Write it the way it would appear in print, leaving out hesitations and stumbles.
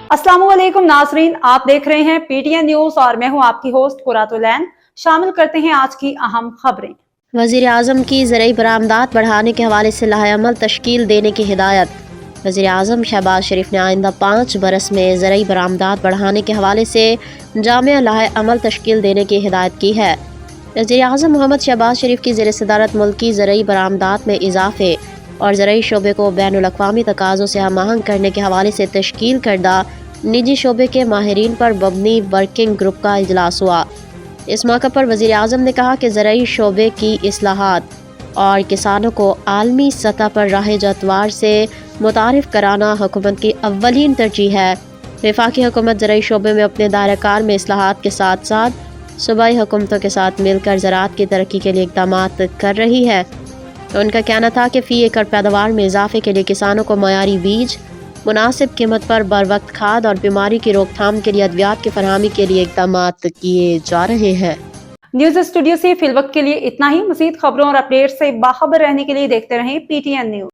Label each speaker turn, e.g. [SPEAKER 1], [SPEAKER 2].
[SPEAKER 1] अस्सलाम वालेकुम नाजरीन, आप देख रहे हैं पीटीएन न्यूज और मैं हूं आपकी होस्ट कुरातुलैन। शामिल करते हैं आज की अहम खबरें।
[SPEAKER 2] वज़ीर आज़म की ज़रई बरामदात बढ़ाने के हवाले से लाहेअमल तश्कील देने की हिदायत। वज़ीर आज़म शहबाज शरीफ ने आइंदा 5 बरस में ज़रई बरामदात बढ़ाने के हवाले से जामिया लाहेअमल तश्कील देने की हिदायत की है। वज़ीर आज़म मोहम्मद शहबाज शरीफ की ज़ेर सदारत मुल्की ज़रई बरामदात में इजाफे और ज़रई शोबे को बैनुल-अक़वामी तकाज़ों से हम आहंग करने के हवाले से तश्कील करदा निजी शोबे के माहिरीन पर मबनी वर्किंग ग्रुप का इजलास हुआ। इस मौके पर वज़ीर आज़म ने कहा कि ज़रई शोबे की इस्लाहात और किसानों को आलमी सतह पर राह जतवार से मुतारिफ कराना हुकूमत की अव्वलीन तरजीह है। वफाकी हुकूमत ज़रई शोबे में अपने दायरा-कार में इस्लाहात के साथ साथ सूबाई हुकूमतों के साथ मिलकर ज़राअत की तरक्की के लिए इक़दामात कर रही है। तो उनका कहना था कि फ़ी एकड़ पैदावार में इजाफे के लिए किसानों को मयारी बीज, मुनासिब कीमत पर बर वक्त खाद और बीमारी की रोकथाम के लिए अद्वियात की फरहमी के लिए इक़दामात किए जा रहे हैं।
[SPEAKER 1] न्यूज स्टूडियो से फिलवक्त के लिए इतना ही। मज़ीद खबरों और अपडेट से बाखबर रहने के लिए देखते रहें पीटीएन न्यूज।